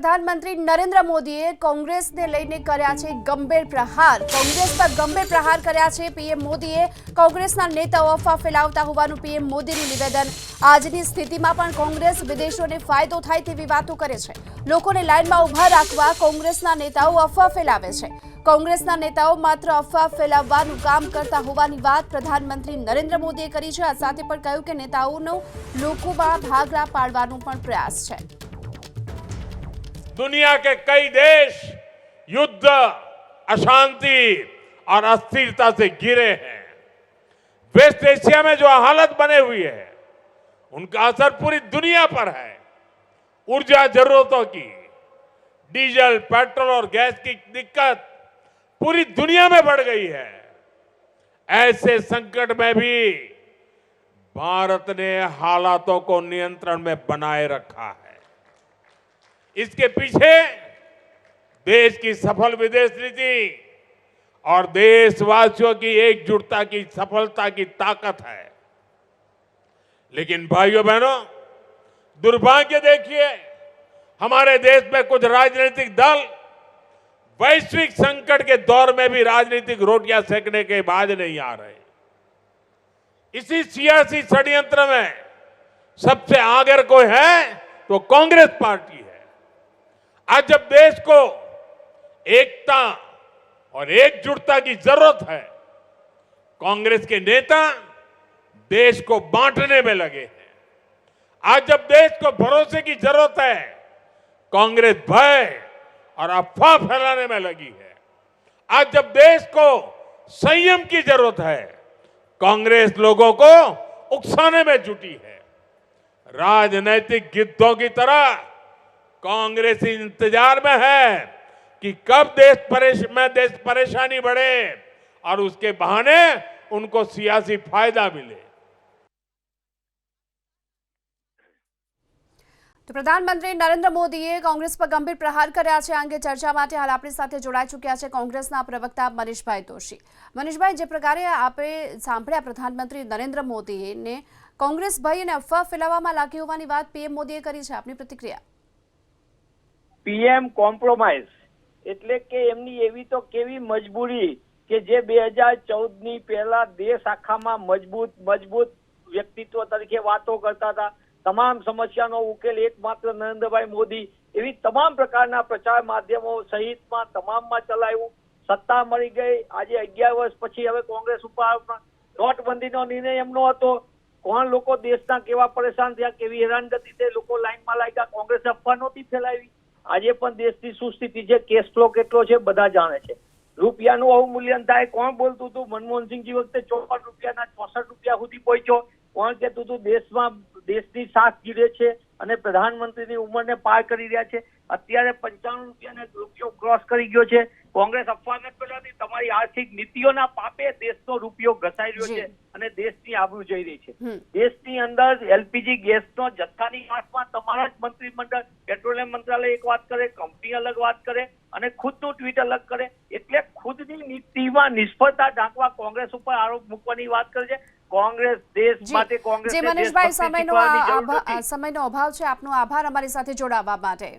પ્રધાનમંત્રી નરેન્દ્ર મોદીએ કોંગ્રેસને લઈને કર્યા છે ગંભીર પ્રહાર। કોંગ્રેસ પર ગંભીર પ્રહાર કર્યા છે। પીએમ મોદીએ કોંગ્રેસના નેતાઓ અફવા ફેલાવતા હોવાનું પીએમ મોદીનું નિવેદન। આજની સ્થિતિમાં પણ કોંગ્રેસ વિદેશોને ફાયદો થાય તેવી વાતો કરે છે। લોકોને લાઇનમાં ઊભા રાખવા કોંગ્રેસના નેતાઓ અફવા ફેલાવે છે। કોંગ્રેસના નેતાઓ માત્ર અફવા ફેલાવવાનું કામ કરતા હોવાની વાત પ્રધાનમંત્રી નરેન્દ્ર મોદીએ કરી છે। આ સાથે પણ કહ્યું કે નેતાઓનો લોકોમાં ભાગલા પાડવાનો પણ પ્રયાસ છે। दुनिया के कई देश युद्ध, अशांति और अस्थिरता से घिरे हैं। वेस्ट एशिया में जो हालत बने हुई है उनका असर पूरी दुनिया पर है। ऊर्जा जरूरतों की, डीजल, पेट्रोल और गैस की दिक्कत पूरी दुनिया में बढ़ गई है। ऐसे संकट में भी भारत ने हालातों को नियंत्रण में बनाए रखा है। इसके पीछे देश की सफल विदेश नीति और देशवासियों की एकजुटता की सफलता की ताकत है। लेकिन भाइयों बहनों, दुर्भाग्य देखिए, हमारे देश में कुछ राजनीतिक दल वैश्विक संकट के दौर में भी राजनीतिक रोटियां सेकने के बाज नहीं आ रहे। इसी सियासी षड्यंत्र में सबसे आगे कोई है तो कांग्रेस पार्टी है। आज जब देश को एकता और एकजुटता की जरूरत है, कांग्रेस के नेता देश को बांटने में लगे हैं। आज जब देश को भरोसे की जरूरत है, कांग्रेस भय और अफवाह फैलाने में लगी है। आज जब देश को संयम की जरूरत है, कांग्रेस लोगों को उकसाने में जुटी है। राजनीतिक गिद्धों की तरह कांग्रेस इंतजार में है कि कब देश परेशानी बढ़े और उसके बहाने उनको सियासी फायदा मिले। તો પ્રધાનમંત્રી નરેન્દ્ર મોદીએ કોંગ્રેસ પર ગંભીર પ્રહાર કર્યા છે। આ અંગે ચર્ચા માટે હાલ આપણી સાથે જોડાઈ ચૂક્યા છે કોંગ્રેસના પ્રવક્તા મનીષભાઈ દોશી। મનીષભાઈ, જે પ્રકારે આપણે સાંભળ્યા પ્રધાનમંત્રી નરેન્દ્ર મોદીને કોંગ્રેસ ભય અને અફવા ફેલાવવામાં લાગી હોવાની વાત પીએમ મોદીએ કરી છે, આપની પ્રતિક્રિયા? પીએમ કોમ્પ્રોમાઇઝ એટલે કે એમની એવી તો કેવી મજબૂરી કે જે 2014ની પહેલા દેશ આખામાં મજબૂત વ્યક્તિત્વ તરીકે વાતો કરતા હતા। તમામ સમસ્યાનો ઉકેલ એકમાત્ર નરેન્દ્રભાઈ મોદી, એવી તમામ પ્રકારના પ્રચાર માધ્યમો સહિતમાં તમામમાં ચલાવ્યું। સત્તા મળી ગઈ। આજે 11 વર્ષ પછી હવે કોંગ્રેસ ઉપર નોટબંધીનો નિર્ણય એમનો હતો। કોણ લોકો દેશના કેવા પરેશાન થયા, કેવી હેરાનગતિ થઈ, લોકો લાઈનમાં લાગ્યા। કોંગ્રેસે અફવા નહોતી ફેલાવી। આજે પણ દેશની શું સ્થિતિ છે, કેશ ફ્લો કેટલો છે, બધા જાણે છે। રૂપિયાનું અવમૂલ્યન થાય, કોણ બોલતું હતું? મનમોહનસિંહજી વખતે 54 રૂપિયાના 64 રૂપિયા સુધી પહોંચ્યો। કોણ કહેતું હતું દેશમાં દેશની સાથ ગીરે છે અને પ્રધાનમંત્રીની ઉંમરને પાર કરી રહ્યા છે? અત્યારે 95 રૂપિયાના રૂપિયો ક્રોસ કરી ગયો છે। કોંગ્રેસ અફવા ન ફેલાવી, તમારી આર્થિક નીતિઓના પાપે દેશનો રૂપિયો ઘસાઈ રહ્યો છે અને દેશની આબરૂ જઈ રહી છે। દેશની અંદર એલપીજી ગેસનો જથ્થાની વાતમાં તમારા જ મંત્રીમંડળ, પેટ્રોલિયમ મંત્રાલય એક વાત કરે, કંપની અલગ વાત કરે અને ખુદનું ટ્વીટ અલગ કરે। એટલે ખુદની નીતિમાં નિષ્ફળતા ઢાંકવા કોંગ્રેસ ઉપર આરોપ મૂકવાની વાત કરે છે। કોંગ્રેસ દેશ માટે કોંગ્રેસ મનીષભાઈ, સમયનો અભાવ છે, આપનો આભાર અમારી સાથે જોડાવા માટે।